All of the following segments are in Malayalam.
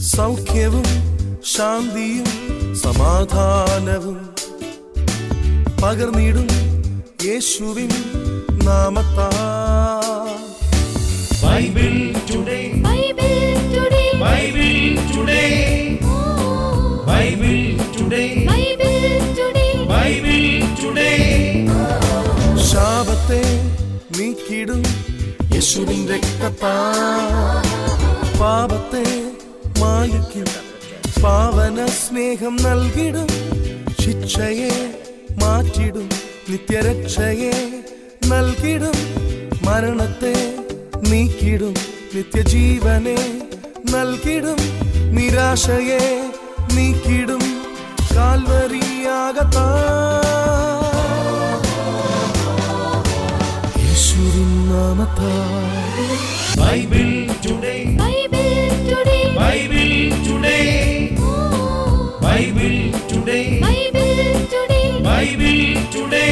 സൗഖ്യവും ശാന്തിയും സമാധാനവും പകർന്നിടും യേശുവിൻ നാമത്താൽ. Bible today, Bible today, Bible today, Bible today, Bible today, Bible today. ശാപത്തെ നീക്കിടും യേശുവിൻ രക്തത്താൽ. പാപത്തെ മായ്ക്കും പാവന സ്നേഹം നൽകിടും. ശിക്ഷയെ മാറ്റിടും നിത്യരക്ഷയെ നൽകിടും. മരണത്തെ നീക്കിടും നിത്യജീവനെ നൽകിടും. നിരാശയെ നീക്കിടും കാൽവരിയാകത്താൽ. യേശുവിൻ നാമത്താൽ. Bible today, Bible today, Bible today, Bible today, Bible today, Bible today.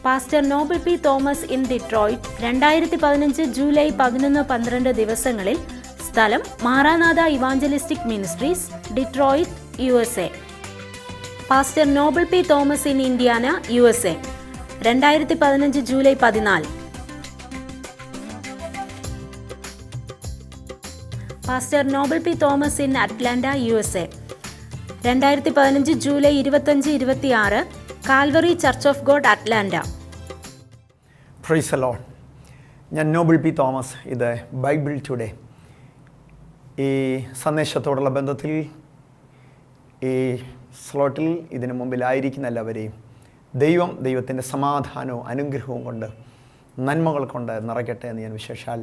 Pastor Noble P Thomas in Detroit 2015 July 11-12 ദിവസങ്ങളിൽ. സ്ഥലം Maranatha evangelistic ministries, Detroit, USA. Pastor Noble P Thomas in Indiana, USA 2015 July 14. Pastor Noble P Thomas in Atlanta, USA 2015 July 25-26, Calvary church of God, Atlanta. Praise the Lord. ഞാൻ നോബിൾ പി തോമസ്. ഇത് ബൈബിൾ ടുഡേ. ഈ സന്ദേശത്തോടുള്ള ബന്ധത്തിൽ ഈ സ്ലോട്ടിൽ ഇതിനു മുമ്പിലായിരിക്കുന്ന എല്ലാവരെയും ദൈവത്തിൻ്റെ സമാധാനവും അനുഗ്രഹവും കൊണ്ട് നന്മകൾ കൊണ്ട് നിറയ്ക്കട്ടെ എന്ന് ഞാൻ വിശേഷാൽ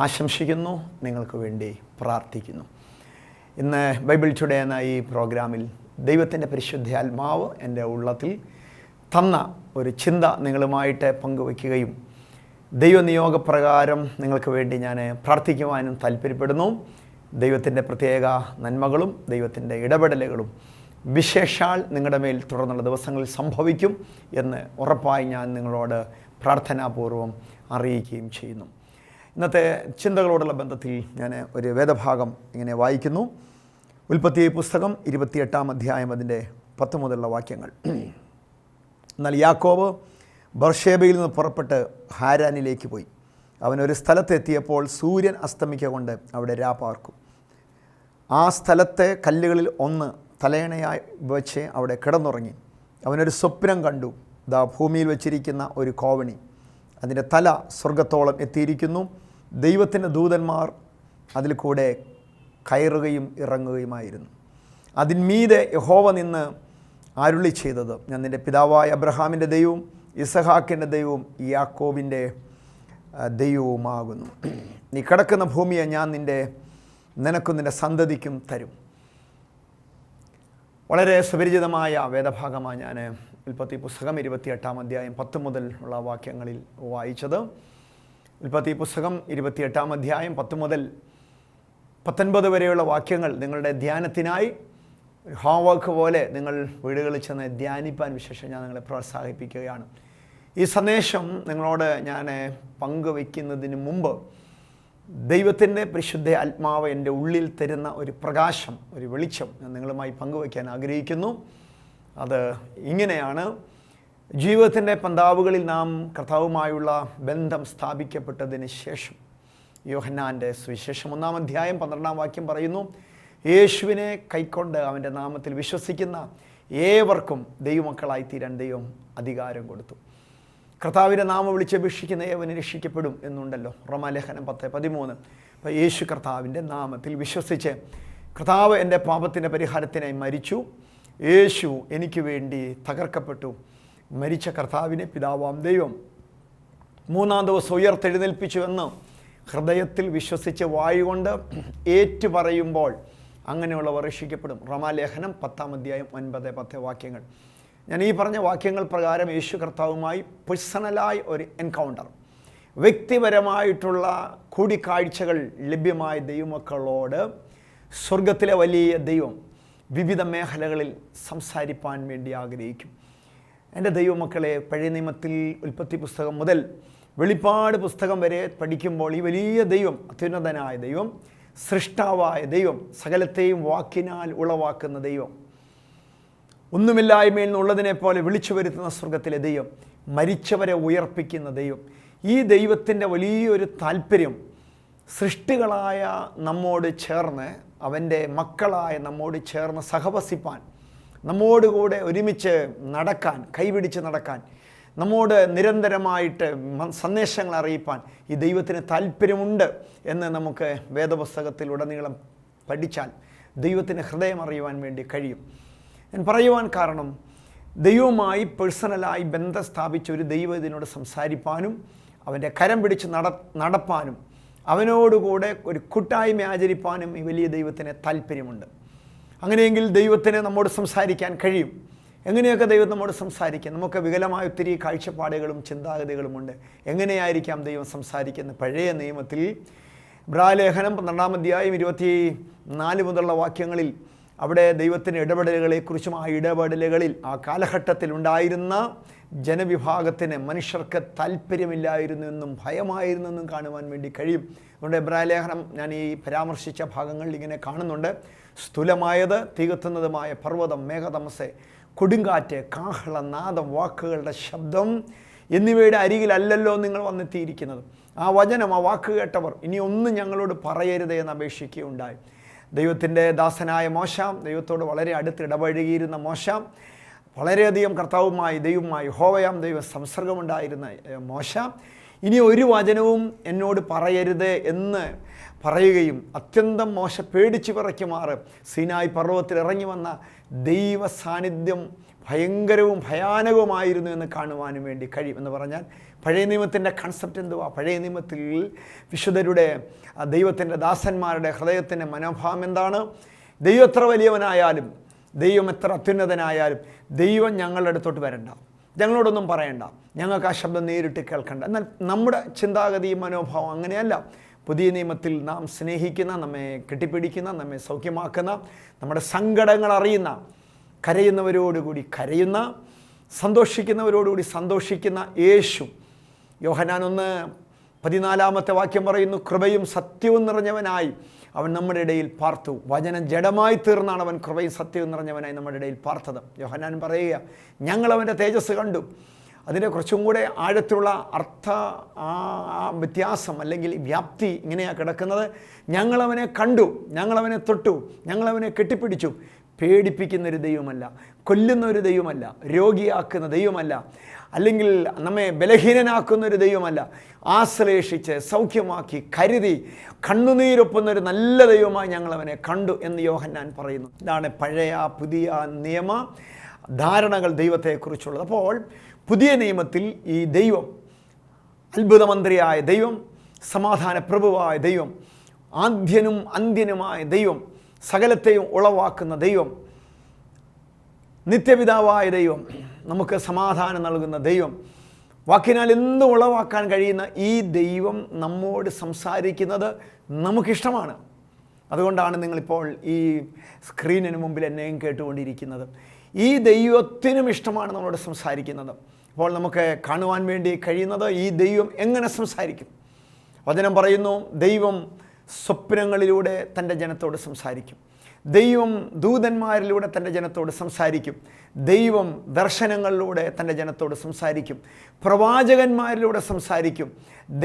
ആശംസിക്കുന്നു. നിങ്ങൾക്ക് വേണ്ടി പ്രാർത്ഥിക്കുന്നു. ഇന്ന് ബൈബിൾ ടുഡേ എന്ന ഈ പ്രോഗ്രാമിൽ ദൈവത്തിൻ്റെ പരിശുദ്ധാത്മാവ് എൻ്റെ ഉള്ളത്തിൽ തന്ന ഒരു ചിന്ത നിങ്ങളുമായിട്ട് പങ്കുവയ്ക്കുകയും ദൈവനിയോഗപ്രകാരം നിങ്ങൾക്ക് വേണ്ടി ഞാൻ പ്രാർത്ഥിക്കുവാനും താല്പര്യപ്പെടുന്നു. ദൈവത്തിൻ്റെ പ്രത്യേക നന്മകളും ദൈവത്തിൻ്റെ ഇടപെടലുകളും വിശേഷാൽ നിങ്ങളുടെ മേൽ തുടർന്നുള്ള ദിവസങ്ങളിൽ സംഭവിക്കും എന്ന് ഉറപ്പായി ഞാൻ നിങ്ങളോട് പ്രാർത്ഥനാപൂർവം അറിയിക്കുകയും ചെയ്യുന്നു. ഇന്നത്തെ ചിന്തകളോടുള്ള ബന്ധത്തിൽ ഞാൻ ഒരു വേദഭാഗം ഇങ്ങനെ വായിക്കുന്നു. ഉൽപ്പത്തി പുസ്തകം 28-ാം അധ്യായം അതിൻ്റെ 10 മുതലുള്ള വാക്യങ്ങൾ. എന്നാൽ യാക്കോബ് ബർഷേബയിൽ നിന്ന് പുറപ്പെട്ട് ഹാരാനിലേക്ക് പോയി. അവനൊരു സ്ഥലത്തെത്തിയപ്പോൾ സൂര്യൻ അസ്തമിക്കൊണ്ട് അവിടെ രാപാർക്കും. ആ സ്ഥലത്തെ കല്ലുകളിൽ ഒന്ന് തലയണയായി വെച്ച് അവിടെ കിടന്നുറങ്ങി. അവനൊരു സ്വപ്നം കണ്ടു. ദാ ഭൂമിയിൽ വെച്ചിരിക്കുന്ന ഒരു കോവണി, അതിൻ്റെ തല സ്വർഗത്തോളം എത്തിയിരിക്കുന്നു. ദൈവത്തിൻ്റെ ദൂതന്മാർ അതിൽ കൂടെ കയറുകയും ഇറങ്ങുകയുമായിരുന്നു. അതിന്മീതെ യഹോവ നിന്ന് അരുളി ചെയ്തത്, ഞാൻ നിൻ്റെ പിതാവായ അബ്രഹാമിൻ്റെ ദൈവവും ഇസഹാക്കിൻ്റെ ദൈവവും യാക്കോബിൻ്റെ ദൈവവുമാകുന്നു. നീ കിടക്കുന്ന ഭൂമിയെ ഞാൻ നിനക്കും നിൻ്റെ സന്തതിക്കും തരും. വളരെ സുപരിചിതമായ വേദഭാഗമാണ് ഞാൻ ഉൽപ്പത്തി പുസ്തകം 28-ാം അധ്യായം 10 മുതൽ ഉള്ള വാക്യങ്ങളിൽ വായിച്ചത്. ഉൽപ്പത്തി പുസ്തകം 28-ാം അധ്യായം 10 മുതൽ 19 വരെയുള്ള വാക്യങ്ങൾ നിങ്ങളുടെ ധ്യാനത്തിനായി ഹോംവർക്ക് പോലെ നിങ്ങൾ വീടുകളിൽ ചെന്ന് ധ്യാനിപ്പാൻ വിശേഷം ഞാൻ നിങ്ങളെ പ്രോത്സാഹിപ്പിക്കുകയാണ്. ഈ സന്ദേശം നിങ്ങളോട് ഞാൻ പങ്കുവയ്ക്കുന്നതിന് മുമ്പ് ദൈവത്തിൻ്റെ പരിശുദ്ധ ആത്മാവ് എൻ്റെ ഉള്ളിൽ തരുന്ന ഒരു പ്രകാശം, ഒരു വെളിച്ചം ഞാൻ നിങ്ങളുമായി പങ്കുവയ്ക്കാൻ ആഗ്രഹിക്കുന്നു. അത് ഇങ്ങനെയാണ്: ജീവിതത്തിൻ്റെ പന്താവുകളിൽ നാം കർത്താവുമായുള്ള ബന്ധം സ്ഥാപിക്കപ്പെട്ടതിന് ശേഷം യോഹന്നാൻ്റെ സുവിശേഷം 1-ാം അധ്യായം 12-ാം വാക്യം പറയുന്നു, യേശുവിനെ കൈക്കൊണ്ട് അവൻ്റെ നാമത്തിൽ വിശ്വസിക്കുന്ന ഏവർക്കും ദൈവമക്കളായി തീരാൻ ദൈവം അധികാരം കൊടുത്തു. കർത്താവിൻ്റെ നാമം വിളിച്ചപേക്ഷിക്കുന്ന ഏവന് രക്ഷിക്കപ്പെടും എന്നുണ്ടല്ലോ, റോമാലേഖനം 10:13. അപ്പോൾ യേശു കർത്താവിൻ്റെ നാമത്തിൽ വിശ്വസിച്ച് കർത്താവ് എൻ്റെ പാപത്തിൻ്റെ പരിഹാരത്തിനായി മരിച്ചു, യേശു എനിക്ക് വേണ്ടി തകർക്കപ്പെട്ടു, മരിച്ച കർത്താവിനെ പിതാവാം ദൈവം 3-ാം ദിവസം ഉയർത്തെഴുന്നേൽപ്പിച്ചു എന്ന് ഹൃദയത്തിൽ വിശ്വസിച്ച് വായുകൊണ്ട് ഏറ്റുപറയുമ്പോൾ അങ്ങനെയുള്ളവർ രക്ഷിക്കപ്പെടും. റോമാലേഖനം 10-ാം അധ്യായം 9-10 വാക്യങ്ങൾ. ഞാൻ ഈ പറഞ്ഞ വാക്യങ്ങൾ പ്രകാരം യേശു കർത്താവുമായി പേഴ്സണലായി ഒരു എൻകൗണ്ടർ, വ്യക്തിപരമായിട്ടുള്ള കൂടിക്കാഴ്ചകൾ ലഭ്യമായ ദൈവമക്കളോട് സ്വർഗത്തിലെ വലിയ ദൈവം വിവിധ മേഖലകളിൽ സംസാരിപ്പാൻ വേണ്ടി ആഗ്രഹിക്കും. എൻ്റെ ദൈവമക്കളെ, പഴയ നിയമത്തിൽ ഉൽപ്പത്തി പുസ്തകം മുതൽ വെളിപ്പാട് പുസ്തകം വരെ പഠിക്കുമ്പോൾ ഈ വലിയ ദൈവം, അത്യുന്നതനായ ദൈവം, സൃഷ്ടാവായ ദൈവം, സകലത്തെയും വാക്കിനാൽ ഉളവാക്കുന്ന ദൈവം, ഒന്നുമില്ലായ്മയിൽ നിന്നുള്ളതിനെ പോലെ വിളിച്ചു വരുത്തുന്ന സ്വർഗത്തിലെ ദൈവം, മരിച്ചവരെ ഉയർപ്പിക്കുന്ന ദൈവം, ഈ ദൈവത്തിൻ്റെ വലിയൊരു താല്പര്യം സൃഷ്ടികളായ നമ്മോട് ചേർന്ന്, അവൻ്റെ മക്കളായ നമ്മോട് ചേർന്ന് സഹവസിപ്പാൻ, നമ്മോടുകൂടെ ഒരുമിച്ച് നടക്കാൻ, കൈപിടിച്ച് നടക്കാൻ, നമ്മോട് നിരന്തരമായിട്ട് സന്ദേശങ്ങൾ അറിയിപ്പാൻ ഈ ദൈവത്തിന് താല്പര്യമുണ്ട് എന്ന് നമുക്ക് വേദപുസ്തകത്തിലുടനീളം പഠിച്ചാൽ ദൈവത്തിന് ഹൃദയം അറിയുവാൻ വേണ്ടി കഴിയും. ഞാൻ പറയുവാൻ കാരണം, ദൈവവുമായി പേഴ്സണലായി ബന്ധം സ്ഥാപിച്ച ഒരു ദൈവം ഇതിനോട് സംസാരിപ്പാനും അവൻ്റെ കരം പിടിച്ച് നടപ്പാനും അവനോടുകൂടെ ഒരു കൂട്ടായ്മ ആചരിപ്പാനും ഈ വലിയ ദൈവത്തിന് താല്പര്യമുണ്ട്. അങ്ങനെയെങ്കിൽ ദൈവത്തിന് നമ്മോട് സംസാരിക്കാൻ കഴിയും. എങ്ങനെയൊക്കെ ദൈവം നമ്മോട് സംസാരിക്കും? നമുക്ക് വികലമായ ഒത്തിരി കാഴ്ചപ്പാടുകളും ചിന്താഗതികളുമുണ്ട്. എങ്ങനെയായിരിക്കാം ദൈവം സംസാരിക്കുന്നത്? പഴയ നിയമത്തിൽ ഇബ്രായലേഖനം 12-ാം അധ്യായം 24 മുതലുള്ള വാക്യങ്ങളിൽ അവിടെ ദൈവത്തിൻ്റെ ഇടപെടലുകളെക്കുറിച്ചും ആ ഇടപെടലുകളിൽ ആ കാലഘട്ടത്തിൽ ഉണ്ടായിരുന്ന ജനവിഭാഗത്തിന്, മനുഷ്യർക്ക് താല്പര്യമില്ലായിരുന്നു എന്നും ഭയമായിരുന്നു എന്നും കാണുവാൻ വേണ്ടി കഴിയും. അതുകൊണ്ട് ഇബ്രായലേഖനം ഞാൻ ഈ പരാമർശിച്ച ഭാഗങ്ങളിൽ ഇങ്ങനെ കാണുന്നുണ്ട്. സ്ഥൂലമായത്, തീകത്തുന്നതുമായ പർവ്വതം, മേഘതമസ്സെ, കൊടുങ്കാറ്റ്, കാഹളനാദം, വാക്കുകളുടെ ശബ്ദം എന്നിവയുടെ അരികിലല്ലല്ലോ നിങ്ങൾ വന്നെത്തിയിരിക്കുന്നത്. ആ വചനം, ആ വാക്ക് കേട്ടവർ ഇനി ഒന്നും ഞങ്ങളോട് പറയരുതേ എന്ന് അപേക്ഷിക്കുകയുണ്ടായി. ദൈവത്തിൻ്റെ ദാസനായ മോശ, ദൈവത്തോട് വളരെ അടുത്ത് ഇടപഴകിയിരുന്ന മോശ, വളരെയധികം കർത്താവുമായി ദൈവവുമായി യഹോവയാം ദൈവം സംസർഗമുണ്ടായിരുന്ന മോശ, ഇനി ഒരു വചനവും എന്നോട് പറയരുത് എന്ന് പറയുകയും അത്യന്തം മോശ പേടിച്ച് വിറയ്ക്കുമാറ് സീനായി പർവ്വതത്തിൽ ഇറങ്ങി വന്ന ദൈവ സാന്നിധ്യം ഭയങ്കരവും ഭയാനകവുമായിരുന്നു എന്ന് കാണുവാനും വേണ്ടി കഴിയും. എന്ന് പറഞ്ഞാൽ പഴയ നിയമത്തിൻ്റെ കൺസെപ്റ്റ് എന്തുവാ? പഴയ നിയമത്തിൽ വിശുദ്ധരുടെ, ദൈവത്തിൻ്റെ ദാസന്മാരുടെ ഹൃദയത്തിൻ്റെ മനോഭാവം എന്താണ്? ദൈവം എത്ര വലിയവനായാലും, ദൈവം എത്ര അത്യുന്നതനായാലും ദൈവം ഞങ്ങളുടെ അടുത്തോട്ട് വരണ്ട, ഞങ്ങളോടൊന്നും പറയണ്ട, ഞങ്ങൾക്ക് ആ ശബ്ദം നേരിട്ട് കേൾക്കണ്ട. എന്നാൽ നമ്മുടെ ചിന്താഗതി, മനോഭാവം അങ്ങനെയല്ല. പുതിയ നിയമത്തിൽ നാം സ്നേഹിക്കുന്ന, നമ്മെ കെട്ടിപ്പിടിക്കുന്ന, നമ്മെ സൗഖ്യമാക്കുന്ന, നമ്മുടെ സങ്കടങ്ങൾ അറിയുന്ന, കരയുന്നവരോടുകൂടി കരയുന്ന, സന്തോഷിക്കുന്നവരോടുകൂടി സന്തോഷിക്കുന്ന യേശു. യോഹന്നാൻ 1:14 വാക്യം പറയുന്നു, കൃപയും സത്യവും നിറഞ്ഞവനായി അവൻ നമ്മുടെ ഇടയിൽ പാർത്തു. വചനം ജഡമായി തീർന്നാണ് അവൻ കൃപയും സത്യവും നിറഞ്ഞവനായി നമ്മുടെ ഇടയിൽ പാർത്തത്. യോഹന്നാൻ പറയുക, ഞങ്ങളവൻ്റെ തേജസ് കണ്ടു. അതിൻ്റെ കുറച്ചും കൂടെ ആഴത്തിലുള്ള അർത്ഥ വ്യത്യാസം അല്ലെങ്കിൽ വ്യാപ്തി ഇങ്ങനെയാണ് കിടക്കുന്നത്. ഞങ്ങളവനെ കണ്ടു, ഞങ്ങളവനെ തൊട്ടു, ഞങ്ങളവനെ കെട്ടിപ്പിടിച്ചു. പേടിപ്പിക്കുന്നൊരു ദൈവമല്ല, കൊല്ലുന്നൊരു ദൈവമല്ല, രോഗിയാക്കുന്ന ദൈവമല്ല, അല്ലെങ്കിൽ നമ്മെ ബലഹീനനാക്കുന്നൊരു ദൈവമല്ല. ആശ്ലേഷിച്ച് സൗഖ്യമാക്കി കരുതി കണ്ണുനീരൊപ്പുന്നൊരു നല്ല ദൈവമായി ഞങ്ങളവനെ കണ്ടു എന്ന് യോഹന്നാൻ പറയുന്നു. ഇതാണ് പഴയ പുതിയ നിയമ ധാരണകൾ ദൈവത്തെക്കുറിച്ചുള്ളത്. അപ്പോൾ പുതിയ നിയമത്തിൽ ഈ ദൈവം, അത്ഭുതമന്ത്രിയായ ദൈവം, സമാധാന പ്രഭുവായ ദൈവം, ആദ്യനും അന്ത്യനുമായ ദൈവം, സകലത്തെയും ഉളവാക്കുന്ന ദൈവം, നിത്യപിതാവായ ദൈവം, നമുക്ക് സമാധാനം നൽകുന്ന ദൈവം, വാക്കിനാൽ എന്തും ഉളവാക്കാൻ കഴിയുന്ന ഈ ദൈവം നമ്മോട് സംസാരിക്കുന്നത് നമുക്കിഷ്ടമാണ്. അതുകൊണ്ടാണ് നിങ്ങളിപ്പോൾ ഈ സ്ക്രീനിന് മുമ്പിൽ എന്നെയും കേട്ടുകൊണ്ടിരിക്കുന്നത്. ഈ ദൈവത്തിനും ഇഷ്ടമാണ് നമ്മളോട് സംസാരിക്കുന്നത്. അപ്പോൾ നമുക്ക് കാണുവാൻ വേണ്ടി കഴിയുന്നത് ഈ ദൈവം എങ്ങനെ സംസാരിക്കും. വചനം പറയുന്നു, ദൈവം സ്വപ്നങ്ങളിലൂടെ തൻ്റെ ജനത്തോട് സംസാരിക്കും. ദൈവം ദൂതന്മാരിലൂടെ തൻ്റെ ജനത്തോട് സംസാരിക്കും. ദൈവം ദർശനങ്ങളിലൂടെ തൻ്റെ ജനത്തോട് സംസാരിക്കും. പ്രവാചകന്മാരിലൂടെ സംസാരിക്കും.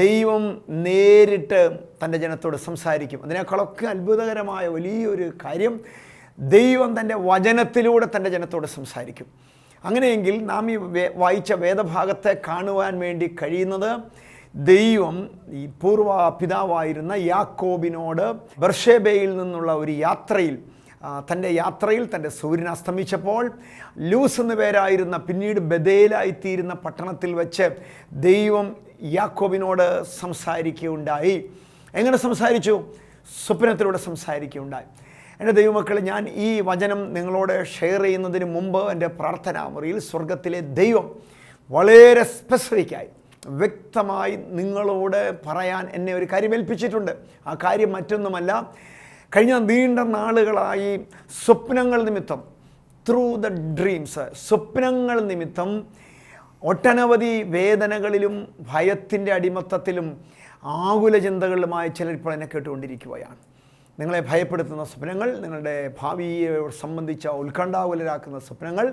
ദൈവം നേരിട്ട് തൻ്റെ ജനത്തോട് സംസാരിക്കും. അതിനേക്കാളൊക്കെ അത്ഭുതകരമായ വലിയൊരു കാര്യം, ദൈവം തൻ്റെ വചനത്തിലൂടെ തൻ്റെ ജനത്തോട് സംസാരിക്കും. അങ്ങനെയെങ്കിൽ നാം ഈ വായിച്ച വേദഭാഗത്തെ കാണുവാൻ വേണ്ടി കഴിയുന്നത്, ദൈവം ഈ പൂർവ പിതാവായിരുന്ന യാക്കോബിനോട് ബർഷേബയിൽ നിന്നുള്ള ഒരു യാത്രയിൽ, തൻ്റെ സൂര്യൻ അസ്തമിച്ചപ്പോൾ ലൂസ് എന്നു പേരായിരുന്ന പിന്നീട് ബഥേലായിത്തീരുന്ന പട്ടണത്തിൽ വെച്ച് ദൈവം യാക്കോബിനോട് സംസാരിക്കുകയുണ്ടായി. എങ്ങനെ സംസാരിച്ചു? സ്വപ്നത്തിലൂടെ സംസാരിക്കുകയുണ്ടായി. എൻ്റെ ദൈവമക്കൾ, ഞാൻ ഈ വചനം നിങ്ങളോട് ഷെയർ ചെയ്യുന്നതിന് മുമ്പ് എൻ്റെ പ്രാർത്ഥനാ മുറിയിൽ സ്വർഗത്തിലെ ദൈവം വളരെ സ്പെസിഫിക്കായി, വ്യക്തമായി നിങ്ങളോട് പറയാൻ എന്നെ ഒരു കാര്യം ഏൽപ്പിച്ചിട്ടുണ്ട്. ആ കാര്യം മറ്റൊന്നുമല്ല, കഴിഞ്ഞ നീണ്ട നാളുകളായി സ്വപ്നങ്ങൾ നിമിത്തം, ത്രൂ ദ ഡ്രീംസ്, സ്വപ്നങ്ങൾ നിമിത്തം ഒട്ടനവധി വേദനകളിലും ഭയത്തിൻ്റെ അടിമത്തത്തിലും ആകുല ചിന്തകളിലുമായി ചിലർ ഇപ്പോൾ എന്നെ കേട്ടുകൊണ്ടിരിക്കുകയാണ്. നിങ്ങളെ ഭയപ്പെടുത്തുന്ന സ്വപ്നങ്ങൾ, നിങ്ങളുടെ ഭാവിയെ സംബന്ധിച്ച ഉത്കണ്ഠാകുലരാക്കുന്ന സ്വപ്നങ്ങൾ,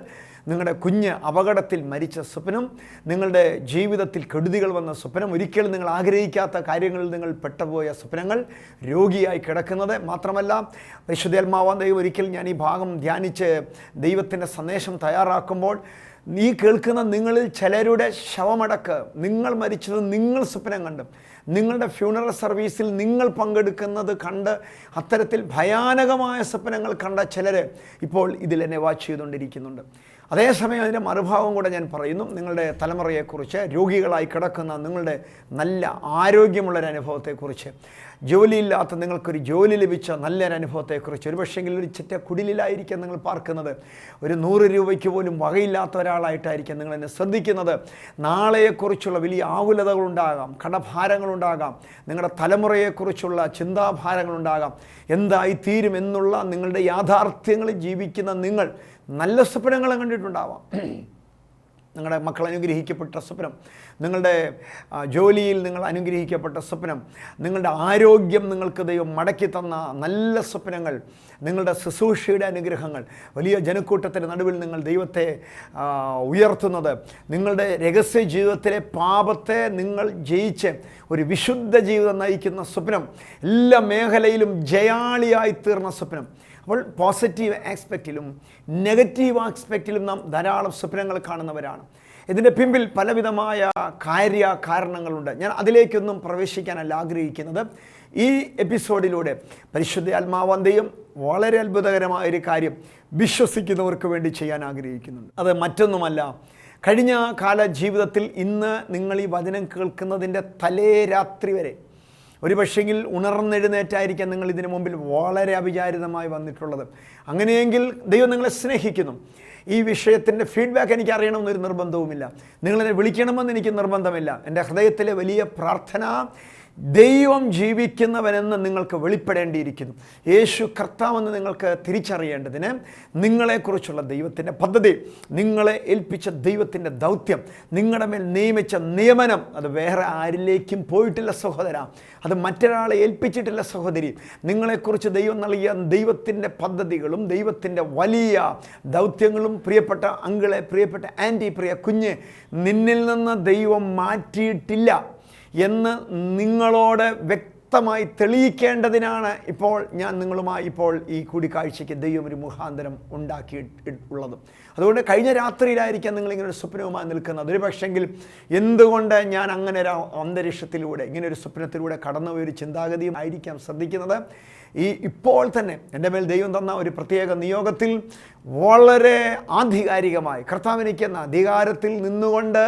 നിങ്ങളുടെ കുഞ്ഞ് അപകടത്തിൽ മരിച്ച സ്വപ്നം, നിങ്ങളുടെ ജീവിതത്തിൽ കെടുതികൾ വന്ന സ്വപ്നം, ഒരിക്കലും നിങ്ങൾ ആഗ്രഹിക്കാത്ത കാര്യങ്ങളിൽ നിങ്ങൾ പെട്ടുപോയ സ്വപ്നങ്ങൾ, രോഗിയായി കിടക്കുന്നത്. മാത്രമല്ല പരിശുദ്ധാത്മാവാം ദൈവം ഒരിക്കൽ ഞാൻ ഈ ഭാഗം ധ്യാനിച്ച് ദൈവത്തിൻ്റെ സന്ദേശം തയ്യാറാക്കുമ്പോൾ നീ കേൾക്കുന്ന നിങ്ങളിൽ ചിലരുടെ ശവമടക്ക്, നിങ്ങൾ മരിച്ചത് നിങ്ങൾ സ്വപ്നം കണ്ട്, നിങ്ങളുടെ ഫ്യൂണറൽ സർവീസിൽ നിങ്ങൾ പങ്കെടുക്കുന്നത് കണ്ട് അത്തരത്തിൽ ഭയാനകമായ സ്വപ്നങ്ങൾ കണ്ട ചിലർ ഇപ്പോൾ ഇതിൽ എന്നെ വാച്ച് ചെയ്തുകൊണ്ടിരിക്കുന്നുണ്ട്. അതേസമയം അതിൻ്റെ മറുഭാവം കൂടെ ഞാൻ പറയുന്നു. നിങ്ങളുടെ തലമുറയെക്കുറിച്ച്, രോഗികളായി കിടക്കുന്ന നിങ്ങളുടെ നല്ല ആരോഗ്യമുള്ളൊരനുഭവത്തെക്കുറിച്ച്, ജോലിയില്ലാത്ത നിങ്ങൾക്കൊരു ജോലി ലഭിച്ച നല്ലൊരനുഭവത്തെക്കുറിച്ച്, ഒരു പക്ഷേങ്കിൽ ഒരു ചെറ്റ കുടിലായിരിക്കും നിങ്ങൾ പാർക്കുന്നത്, ഒരു 100 രൂപയ്ക്ക് പോലും വകയില്ലാത്ത ഒരാളായിട്ടായിരിക്കും നിങ്ങൾ എന്നെ ശ്രദ്ധിക്കുന്നത്. നാളെയെക്കുറിച്ചുള്ള വലിയ ആകുലതകളുണ്ടാകാം, കടഭാരങ്ങളുണ്ടാകാം, നിങ്ങളുടെ തലമുറയെക്കുറിച്ചുള്ള ചിന്താഭാരങ്ങളുണ്ടാകാം, എന്തായിത്തീരും എന്നുള്ള നിങ്ങളുടെ യാഥാർത്ഥ്യങ്ങളിൽ ജീവിക്കുന്ന നിങ്ങൾ നല്ല സ്വപ്നങ്ങളും കണ്ടിട്ടുണ്ടാവാം. നിങ്ങളുടെ മക്കൾ അനുഗ്രഹിക്കപ്പെട്ട സ്വപ്നം, നിങ്ങളുടെ ജോലിയിൽ നിങ്ങൾ അനുഗ്രഹിക്കപ്പെട്ട സ്വപ്നം, നിങ്ങളുടെ ആരോഗ്യം നിങ്ങൾക്ക് ദൈവം മടക്കി തന്ന നല്ല സ്വപ്നങ്ങൾ, നിങ്ങളുടെ ശുശ്രൂഷയുടെ അനുഗ്രഹങ്ങൾ, വലിയ ജനക്കൂട്ടത്തിൻ്റെ നടുവിൽ നിങ്ങൾ ദൈവത്തെ ഉയർത്തുന്നത്, നിങ്ങളുടെ രഹസ്യ ജീവിതത്തിലെ പാപത്തെ നിങ്ങൾ ജയിച്ച് ഒരു വിശുദ്ധ ജീവിതം നയിക്കുന്ന സ്വപ്നം, എല്ലാ മേഖലയിലും ജയാളിയായി തീർന്ന സ്വപ്നം. അപ്പോൾ പോസിറ്റീവ് ആസ്പെക്റ്റിലും നെഗറ്റീവ് ആസ്പെക്റ്റിലും നാം ധാരാളം സ്വപ്നങ്ങൾ കാണുന്നവരാണ്. ഇതിൻ്റെ പിമ്പിൽ പലവിധമായ കാരണങ്ങളുണ്ട്. ഞാൻ അതിലേക്കൊന്നും പ്രവേശിക്കാനല്ല ആഗ്രഹിക്കുന്നത്. ഈ എപ്പിസോഡിലൂടെ പരിശുദ്ധ ആത്മാവാം ദൈവം വളരെ അത്ഭുതകരമായൊരു കാര്യം വിശ്വസിക്കുന്നവർക്ക് വേണ്ടി ചെയ്യാൻ ആഗ്രഹിക്കുന്നുണ്ട്. അത് മറ്റൊന്നുമല്ല, കഴിഞ്ഞ കാല ജീവിതത്തിൽ ഇന്ന് നിങ്ങൾ ഈ വചനം കേൾക്കുന്നതിൻ്റെ തലേ രാത്രി വരെ ഒരു പക്ഷെങ്കിൽ ഉണർന്നെഴുന്നേറ്റായിരിക്കാം നിങ്ങൾ ഇതിനു മുമ്പിൽ വളരെ അവിചാരിതമായി വന്നിട്ടുള്ളത്. അങ്ങനെയെങ്കിൽ ദൈവം നിങ്ങളെ സ്നേഹിക്കുന്നു. ഈ വിഷയത്തിൻ്റെ ഫീഡ്ബാക്ക് എനിക്ക് അറിയണമെന്നൊരു നിർബന്ധവുമില്ല. നിങ്ങളെന്നെ വിളിക്കണമെന്ന് എനിക്ക് നിർബന്ധമില്ല. എൻ്റെ ഹൃദയത്തിലെ വലിയ പ്രാർത്ഥന, ദൈവം ജീവിക്കുന്നവനെന്ന് നിങ്ങൾക്ക് വെളിപ്പെടേണ്ടിയിരിക്കുന്നു. യേശു കർത്താവെന്ന് നിങ്ങൾക്ക് തിരിച്ചറിയേണ്ടതിന് നിങ്ങളെക്കുറിച്ചുള്ള ദൈവത്തിൻ്റെ പദ്ധതി, നിങ്ങളെ ഏൽപ്പിച്ച ദൈവത്തിൻ്റെ ദൗത്യം, നിങ്ങളുടെ മേൽ നിയമിച്ച നിയമനം, അത് വേറെ ആരിലേക്കും പോയിട്ടില്ല സഹോദര, അത് മറ്റൊരാളെ ഏൽപ്പിച്ചിട്ടില്ല സഹോദരി. നിങ്ങളെക്കുറിച്ച് ദൈവം നൽകിയ ദൈവത്തിൻ്റെ പദ്ധതികളും ദൈവത്തിൻ്റെ വലിയ ദൗത്യങ്ങളും പ്രിയപ്പെട്ട അങ്കിളെ, പ്രിയപ്പെട്ട ആൻറ്റി, പ്രിയ കുഞ്ഞ്, നിന്നിൽ നിന്ന് ദൈവം മാറ്റിയിട്ടില്ല എന്ന് നിങ്ങളോട് വ്യക്തമായി തെളിയിക്കേണ്ടതിനാണ് ഇപ്പോൾ ഞാൻ നിങ്ങളുമായി ഇപ്പോൾ ഈ കൂടിക്കാഴ്ചയ്ക്ക് ദൈവം ഒരു മുഖാന്തരം ഉണ്ടാക്കിയിട്ടുള്ളത്. അതുകൊണ്ട് കഴിഞ്ഞ രാത്രിയിലായിരിക്കാം നിങ്ങളിങ്ങനെ ഒരു സ്വപ്നവുമായി നിൽക്കുന്നത്. ഒരു പക്ഷെങ്കിൽ എന്തുകൊണ്ട് ഞാൻ അങ്ങനെ ഒരു അന്തരീക്ഷത്തിലൂടെ, ഇങ്ങനെ ഒരു സ്വപ്നത്തിലൂടെ കടന്നുപോയൊരു ചിന്താഗതിയും ആയിരിക്കാം ശ്രദ്ധിക്കുന്നത്. ഇപ്പോൾ തന്നെ എൻ്റെ മേൽ ദൈവം തന്ന ഒരു പ്രത്യേക നിയോഗത്തിൽ വളരെ ആധികാരികമായി കർത്താവിനിക്കുന്ന അധികാരത്തിൽ നിന്നുകൊണ്ട്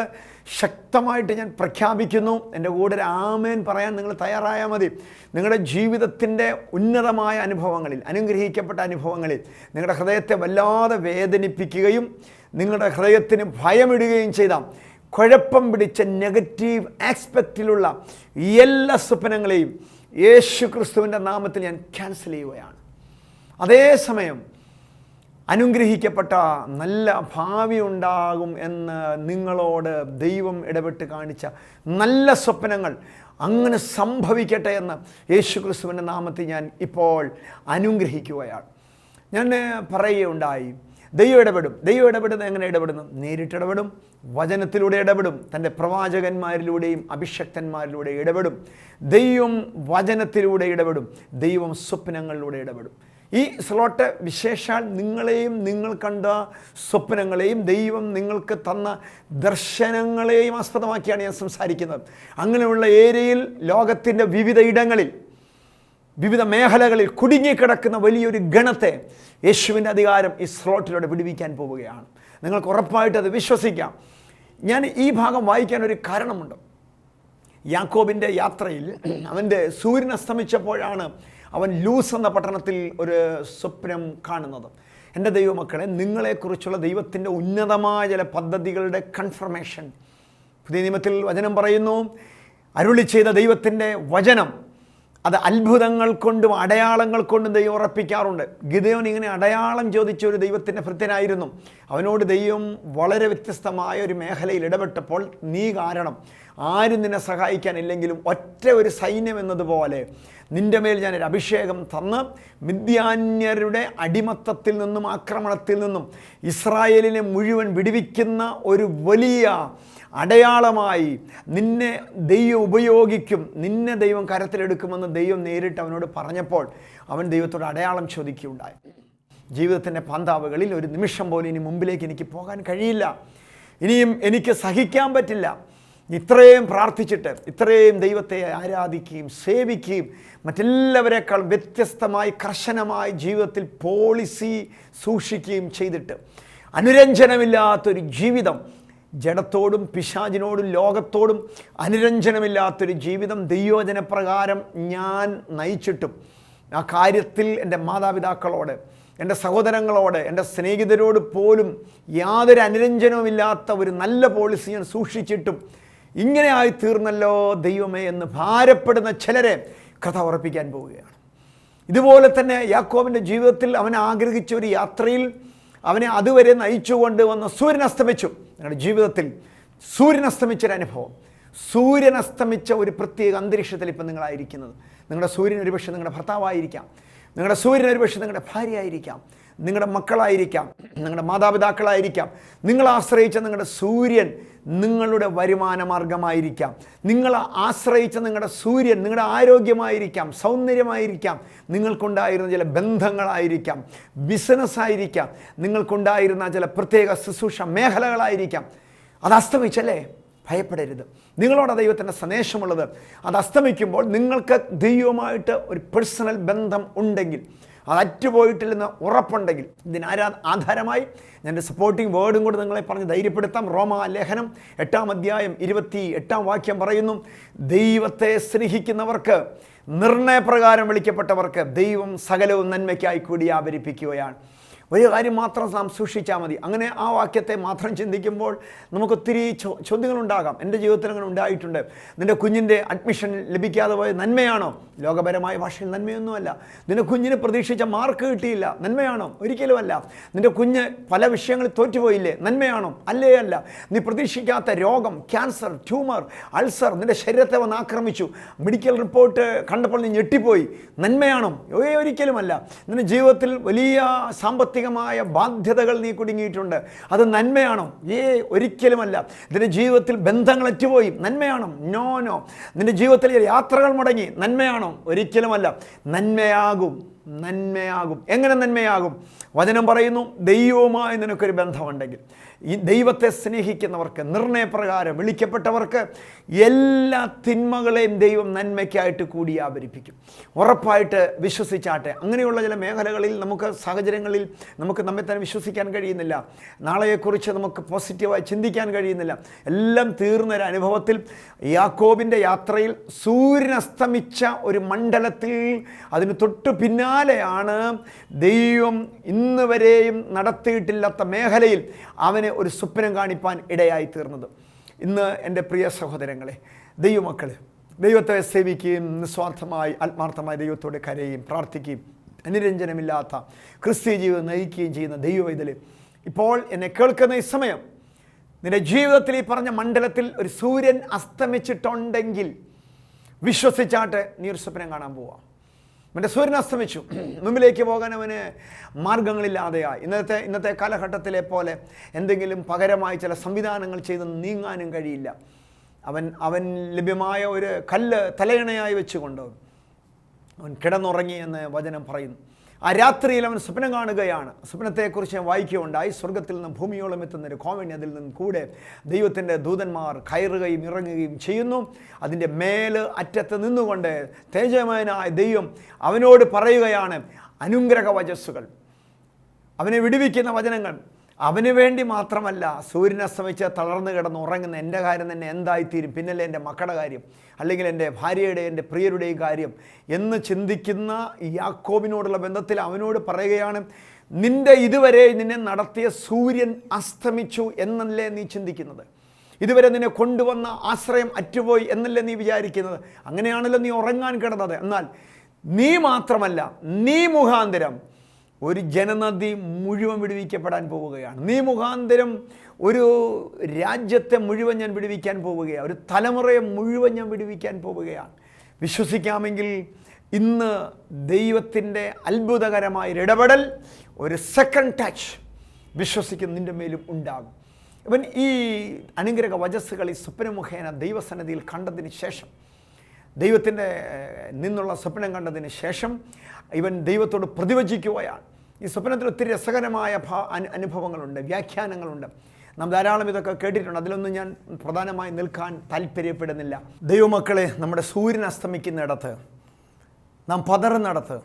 ശക്തമായിട്ട് ഞാൻ പ്രഖ്യാപിക്കുന്നു. എൻ്റെ കൂടെ ഒരു ആമേൻ പറയാൻ നിങ്ങൾ തയ്യാറായാൽ മതി. നിങ്ങളുടെ ജീവിതത്തിൻ്റെ ഉന്നതമായ അനുഭവങ്ങളിൽ, അനുഗ്രഹിക്കപ്പെട്ട അനുഭവങ്ങളിൽ നിങ്ങളുടെ ഹൃദയത്തെ വല്ലാതെ വേദനിപ്പിക്കുകയും നിങ്ങളുടെ ഹൃദയത്തിന് ഭയമിടുകയും ചെയ്ത കുഴപ്പം പിടിച്ച നെഗറ്റീവ് ആസ്പെക്റ്റിലുള്ള എല്ലാ സ്വപ്നങ്ങളെയും യേശു ക്രിസ്തുവിൻ്റെ നാമത്തിൽ ഞാൻ ക്യാൻസൽ ചെയ്യുകയാണ്. അതേസമയം അനുഗ്രഹിക്കപ്പെട്ട നല്ല ഭാവി ഉണ്ടാകും എന്ന് നിങ്ങളോട് ദൈവം ഇടപെട്ട് കാണിച്ച നല്ല സ്വപ്നങ്ങൾ അങ്ങനെ സംഭവിക്കട്ടെ എന്ന് യേശു ക്രിസ്തുവിൻ്റെ നാമത്തിൽ ഞാൻ ഇപ്പോൾ അനുഗ്രഹിക്കുകയാണ്. ഞാൻ പറയുകയുണ്ടായി, ദൈവം ഇടപെടും. ദൈവം ഇടപെടുന്നത് എങ്ങനെ ഇടപെടുന്നു? നേരിട്ടിടപെടും, വചനത്തിലൂടെ ഇടപെടും, തൻ്റെ പ്രവാചകന്മാരിലൂടെയും അഭിഷക്തന്മാരിലൂടെ ഇടപെടും. ദൈവം വചനത്തിലൂടെ ഇടപെടും, ദൈവം സ്വപ്നങ്ങളിലൂടെ ഇടപെടും. ഈ സ്ലോട്ട് വിശേഷാൽ നിങ്ങളെയും നിങ്ങൾ കണ്ട സ്വപ്നങ്ങളെയും ദൈവം നിങ്ങൾക്ക് തന്ന ദർശനങ്ങളെയും ആസ്പദമാക്കിയാണ് ഞാൻ സംസാരിക്കുന്നത്. അങ്ങനെയുള്ള ഏരിയയിൽ ലോകത്തിൻ്റെ വിവിധ ഇടങ്ങളിൽ, വിവിധ മേഖലകളിൽ കുടുങ്ങിക്കിടക്കുന്ന വലിയൊരു ഗണത്തെ യേശുവിൻ്റെ അധികാരം ഈ സ്ലോട്ടിലൂടെ വിടുവിക്കാൻ പോവുകയാണ്. നിങ്ങൾക്ക് ഉറപ്പായിട്ട് അത് വിശ്വസിക്കാം. ഞാൻ ഈ ഭാഗം വായിക്കാൻ ഒരു കാരണമുണ്ട്. യാക്കോബിൻ്റെ യാത്രയിൽ അവൻ്റെ സൂര്യൻ അസ്തമിച്ചപ്പോഴാണ് അവൻ ലൂസ് എന്ന പട്ടണത്തിൽ ഒരു സ്വപ്നം കാണുന്നത്. എൻ്റെ ദൈവമക്കളെ, നിങ്ങളെക്കുറിച്ചുള്ള ദൈവത്തിൻ്റെ ഉന്നതമായ ചില പദ്ധതികളുടെ കൺഫർമേഷൻ പുതിയ നിയമത്തിൽ വചനം പറയുന്നു. അരുളി ചെയ്ത ദൈവത്തിൻ്റെ വചനം അത് അത്ഭുതങ്ങൾ കൊണ്ടും അടയാളങ്ങൾ കൊണ്ടും ദൈവം ഉറപ്പിക്കാറുണ്ട്. ഗിദെയോൻ ഇങ്ങനെ അടയാളം ചോദിച്ച ഒരു ദൈവത്തിൻ്റെ ഭൃത്യനായിരുന്നു. അവനോട് ദൈവം വളരെ വ്യത്യസ്തമായ ഒരു മേഖലയിൽ ഇടപെട്ടപ്പോൾ, നീ കാരണം ആരും നിന്നെ സഹായിക്കാനില്ലെങ്കിലും ഒറ്റ ഒരു സൈന്യം എന്നതുപോലെ നിൻ്റെ മേൽ ഞാനൊരു അഭിഷേകം തന്ന് മിദ്യാന്യരുടെ അടിമത്തത്തിൽ നിന്നും ആക്രമണത്തിൽ നിന്നും ഇസ്രായേലിനെ മുഴുവൻ വിടുവിക്കുന്ന ഒരു വലിയ അടയാളമായി നിന്നെ ദൈവം ഉപയോഗിക്കും, നിന്നെ ദൈവം കരത്തിലെടുക്കുമെന്ന് ദൈവം നേരിട്ട് അവനോട് പറഞ്ഞപ്പോൾ അവൻ ദൈവത്തോട് അടയാളം ചോദിക്കുകയുണ്ടായി. ജീവിതത്തിൻ്റെ പാന്താവുകളിൽ ഒരു നിമിഷം പോലും ഇനി മുമ്പിലേക്ക് എനിക്ക് പോകാൻ കഴിയില്ല, ഇനിയും എനിക്ക് സഹിക്കാൻ പറ്റില്ല. ഇത്രയും പ്രാർത്ഥിച്ചിട്ട്, ഇത്രയും ദൈവത്തെ ആരാധിക്കുകയും സേവിക്കുകയും മറ്റെല്ലാവരെക്കാൾ വ്യത്യസ്തമായി കർശനമായി ജീവിതത്തിൽ പോളിസി സൂക്ഷിക്കുകയും ചെയ്തിട്ട് അനുരഞ്ജനമില്ലാത്തൊരു ജീവിതം, ജഡത്തോടും പിശാചിനോടും ലോകത്തോടും അനുരഞ്ജനമില്ലാത്തൊരു ജീവിതം ദൈവവചനപ്രകാരം ഞാൻ നയിച്ചിട്ടും ആ കാര്യത്തിൽ എൻ്റെ മാതാപിതാക്കളോട്, എൻ്റെ സഹോദരങ്ങളോട്, എൻ്റെ സ്നേഹിതരോട് പോലും യാതൊരു അനുരഞ്ജനവുമില്ലാത്ത ഒരു നല്ല പോളിസി ഞാൻ സൂക്ഷിച്ചിട്ടും ഇങ്ങനെ ആയി തീർന്നല്ലോ ദൈവമേ എന്ന് ഭാരപ്പെടുന്ന ചിലരെ കഥ ഉറപ്പിക്കാൻ പോവുകയാണ്. ഇതുപോലെ തന്നെ യാക്കോബിൻ്റെ ജീവിതത്തിൽ അവൻ ആഗ്രഹിച്ച ഒരു യാത്രയിൽ അവനെ അതുവരെ നയിച്ചുകൊണ്ട് വന്ന സൂര്യൻ അസ്തമിച്ചു. നിങ്ങളുടെ ജീവിതത്തിൽ സൂര്യൻ അസ്തമിച്ചൊരനുഭവം, സൂര്യൻ അസ്തമിച്ച ഒരു പ്രത്യേക അന്തരീക്ഷത്തിൽ ഇപ്പം നിങ്ങളായിരിക്കുന്നത്. നിങ്ങളുടെ സൂര്യൻ ഒരുപക്ഷെ നിങ്ങളുടെ ഭർത്താവായിരിക്കാം, നിങ്ങളുടെ സൂര്യൻ ഒരുപക്ഷെ നിങ്ങളുടെ ഭാര്യയായിരിക്കാം, നിങ്ങളുടെ മക്കളായിരിക്കാം, നിങ്ങളുടെ മാതാപിതാക്കളായിരിക്കാം. നിങ്ങൾ ആശ്രയിച്ച നിങ്ങളുടെ സൂര്യൻ നിങ്ങളുടെ വരുമാന മാർഗമായിരിക്കാം. നിങ്ങൾ ആശ്രയിച്ച നിങ്ങളുടെ സൂര്യൻ നിങ്ങളുടെ ആരോഗ്യമായിരിക്കാം, സൗന്ദര്യമായിരിക്കാം, നിങ്ങൾക്കുണ്ടായിരുന്ന ചില ബന്ധങ്ങളായിരിക്കാം, ബിസിനസ്സായിരിക്കാം, നിങ്ങൾക്കുണ്ടായിരുന്ന ചില പ്രത്യേക ശുശ്രൂഷ മേഖലകളായിരിക്കാം. അത് അസ്തമിച്ചല്ലേ? ഭയപ്പെടരുത്. നിങ്ങളോട് ദൈവത്തിൻ്റെ സന്ദേശമുള്ളത്, അത് അസ്തമിക്കുമ്പോൾ നിങ്ങൾക്ക് ദൈവവുമായിട്ട് ഒരു പേഴ്സണൽ ബന്ധം ഉണ്ടെങ്കിൽ, അത് അറ്റുപോയിട്ടില്ലെന്ന് ഉറപ്പുണ്ടെങ്കിൽ, ആധാരമായി ഞാൻ സപ്പോർട്ടിംഗ് വേർഡും കൂടെ നിങ്ങളെ പറഞ്ഞ് ധൈര്യപ്പെടുത്താം. റോമാ ലേഖനം 8-ാം അധ്യായം 28-ാം വാക്യം പറയുന്നു, ദൈവത്തെ സ്നേഹിക്കുന്നവർക്ക്, നിർണയപ്രകാരം വിളിക്കപ്പെട്ടവർക്ക് ദൈവം സകലവും നന്മയ്ക്കായി കൂടി ആവരിപ്പിക്കുകയാണ്. ഒരു കാര്യം മാത്രം നാം സൂക്ഷിച്ചാൽ മതി. അങ്ങനെ ആ വാക്യത്തെ മാത്രം ചിന്തിക്കുമ്പോൾ നമുക്കൊത്തിരി ചോദ്യങ്ങളുണ്ടാകാം. എൻ്റെ ജീവിതത്തിൽ അങ്ങനെ ഉണ്ടായിട്ടുണ്ട്. നിൻ്റെ കുഞ്ഞിൻ്റെ അഡ്മിഷൻ ലഭിക്കാതെ പോയ നന്മയാണോ? ലോകപരമായ ഭാഷയിൽ നന്മയൊന്നുമല്ല. നിൻ്റെ കുഞ്ഞിന് പ്രതീക്ഷിച്ച മാർക്ക് കിട്ടിയില്ല, നന്മയാണോ? ഒരിക്കലുമല്ല. നിൻ്റെ കുഞ്ഞ് പല വിഷയങ്ങളിൽ തോറ്റുപോയില്ലേ? നന്മയാണോ? അല്ലേ അല്ല. നീ പ്രതീക്ഷിക്കാത്ത രോഗം, ക്യാൻസർ, ട്യൂമർ, അൾസർ നിൻ്റെ ശരീരത്തെ വന്ന് ആക്രമിച്ചു, മെഡിക്കൽ റിപ്പോർട്ട് കണ്ടപ്പോൾ നീ ഞെട്ടിപ്പോയി, നന്മയാണോ? ഒരിക്കലുമല്ല. നിൻ്റെ ജീവിതത്തിൽ വലിയ സാമ്പത്തിക ബാധ്യതകൾ നീ കുടുങ്ങിയിട്ടുണ്ട്, അത് നന്മയാണോ? ഒരിക്കലുമല്ല. നിന്റെ ജീവിതത്തിൽ ബന്ധങ്ങൾ അറ്റുപോയി, നന്മയാണോ? നോ. നിന്റെ ജീവിതത്തിൽ യാത്രകൾ മുടങ്ങി, നന്മയാണോ? ഒരിക്കലുമല്ല. നന്മയാകും. എങ്ങനെ നന്മയാകും? വചനം പറയുന്നു, ദൈവവുമായി നിനക്കൊരു ബന്ധമുണ്ടെങ്കിൽ, ഈ ദൈവത്തെ സ്നേഹിക്കുന്നവർക്ക്, നിർണയപ്രകാരം വിളിക്കപ്പെട്ടവർക്ക് എല്ലാ തിന്മകളെയും ദൈവം നന്മയ്ക്കായിട്ട് കൂടി ആവരിപ്പിക്കും. ഉറപ്പായിട്ട് വിശ്വസിച്ചാട്ടെ. അങ്ങനെയുള്ള ചില മേഖലകളിൽ നമുക്ക്, സാഹചര്യങ്ങളിൽ നമുക്ക് നമ്മെ തന്നെ വിശ്വസിക്കാൻ കഴിയുന്നില്ല, നാളെയെക്കുറിച്ച് നമുക്ക് പോസിറ്റീവായി ചിന്തിക്കാൻ കഴിയുന്നില്ല. എല്ലാം തീർന്നൊരു അനുഭവത്തിൽ യാക്കോബിൻ്റെ യാത്രയിൽ സൂര്യൻ അസ്തമിച്ച ഒരു മണ്ഡലത്തിൽ, അതിന് തൊട്ടു പിന്നാലെയാണ് ദൈവം ഇന്ന് വരെയും നടത്തിയിട്ടില്ലാത്ത മേഖലയിൽ അവന് ഒരു സ്വപ്നം കാണിപ്പാൻ ഇടയായി തീർന്നത്. ഇന്ന് എൻ്റെ പ്രിയ സഹോദരങ്ങളെ, ദൈവമക്കളെ, ദൈവത്തെ സേവിക്കുകയും നിസ്വാർത്ഥമായി ആത്മാർത്ഥമായി ദൈവത്തോട് കരയുകയും പ്രാർത്ഥിക്കുകയും അനുരഞ്ജനമില്ലാത്ത ക്രിസ്തീയ ജീവിതം നയിക്കുകയും ചെയ്യുന്ന ദൈവവൈതല്, ഇപ്പോൾ എന്നെ കേൾക്കുന്ന ഈ സമയം നിന്റെ ജീവിതത്തിൽ ഈ പറഞ്ഞ മണ്ഡലത്തിൽ ഒരു സൂര്യൻ അസ്തമിച്ചിട്ടുണ്ടെങ്കിൽ വിശ്വസിച്ചാട്ടെ, നീ ഒരു സ്വപ്നം കാണാൻ പോവാം. അവൻ്റെ സൂര്യൻ അസ്തമിച്ചു, മുമ്പിലേക്ക് പോകാൻ അവന് മാർഗങ്ങളില്ലാതെയായി. ഇന്നത്തെ കാലഘട്ടത്തിലെ പോലെ എന്തെങ്കിലും പകരമായി ചില സംവിധാനങ്ങൾ ചെയ്ത് നീങ്ങാനും കഴിയില്ല. അവൻ ലഭ്യമായ ഒരു കല്ല് തലയിണയായി വെച്ചുകൊണ്ട് അവൻ കിടന്നുറങ്ങി എന്ന് വചനം പറയുന്നു. ആ രാത്രിയിൽ അവൻ സ്വപ്നം കാണുകയാണ്. സ്വപ്നത്തെക്കുറിച്ച് ഞാൻ വായിക്കുകയുണ്ടായി. സ്വർഗത്തിൽ നിന്ന് ഭൂമിയോളം എത്തുന്നൊരു കോമണി, അതിൽ നിന്നും കൂടെ ദൈവത്തിൻ്റെ ദൂതന്മാർ കയറുകയും ഇറങ്ങുകയും ചെയ്യുന്നു. അതിൻ്റെ മേല് അറ്റത്ത് നിന്നുകൊണ്ട് തേജോമയനായ ദൈവം അവനോട് പറയുകയാണ് അനുഗ്രഹ വചസ്സുകൾ, അവനെ വിടുവിക്കുന്ന വചനങ്ങൾ. അവന് വേണ്ടി മാത്രമല്ല, സൂര്യൻ അസ്തമിച്ച് തളർന്നു കിടന്ന് ഉറങ്ങുന്ന എൻ്റെ കാര്യം തന്നെ എന്തായിത്തീരും, പിന്നല്ലേ എൻ്റെ മക്കളുടെ കാര്യം, അല്ലെങ്കിൽ എൻ്റെ ഭാര്യയുടെ, എൻ്റെ പ്രിയരുടെയും കാര്യം എന്ന് ചിന്തിക്കുന്ന യാക്കോബിനോടുള്ള ബന്ധത്തിൽ അവനോട് പറയുകയാണ്, നിൻ്റെ ഇതുവരെ നിന്നെ നടത്തിയ സൂര്യൻ അസ്തമിച്ചു എന്നല്ലേ നീ ചിന്തിക്കുന്നത്? ഇതുവരെ നിന്നെ കൊണ്ടുവന്ന ആശ്രയം അറ്റുപോയി എന്നല്ലേ നീ വിചാരിക്കുന്നത്? അങ്ങനെയാണല്ലോ നീ ഉറങ്ങാൻ കിടന്നത്. എന്നാൽ നീ മാത്രമല്ല, നീ മുഖാന്തരം ഒരു ജനനദി മുഴുവൻ വിടുവിക്കപ്പെടാൻ പോവുകയാണ്. നീ മുഖാന്തരം ഒരു രാജ്യത്തെ മുഴുവൻ ഞാൻ വിടുവിക്കാൻ പോവുകയാണ്. ഒരു തലമുറയെ മുഴുവൻ ഞാൻ വിടുവിക്കാൻ പോവുകയാണ്. വിശ്വസിക്കാമെങ്കിൽ ഇന്ന് ദൈവത്തിൻ്റെ അത്ഭുതകരമായ ഇടപെടൽ, ഒരു സെക്കൻഡ് ടച്ച് വിശ്വസിക്കുന്ന നിൻ്റെ മേലും ഉണ്ടാകും. ഇവൻ ഈ അനുഗ്രഹ വചസ്സുകൾ ഈ സ്വപ്നമുഖേന ദൈവസന്നിധിയിൽ കണ്ടതിന് ശേഷം, ദൈവത്തിൻ്റെ നിന്നുള്ള സ്വപ്നം കണ്ടതിന് ശേഷം ഇവൻ ദൈവത്തോട് പ്രതിവചിക്കുകയാണ്. ഈ സ്വപ്നത്തിൽ ഒത്തിരി രസകരമായ അനുഭവങ്ങളുണ്ട്, വ്യാഖ്യാനങ്ങളുണ്ട്. നാം ധാരാളം ഇതൊക്കെ കേട്ടിട്ടുണ്ട്. അതിലൊന്നും ഞാൻ പ്രധാനമായി നിൽക്കാൻ താല്പര്യപ്പെടുന്നില്ല. ദൈവമക്കളെ, നമ്മുടെ സൂര്യൻ അസ്തമിക്കുന്നിടത്ത്, നാം പതറുന്നിടത്ത്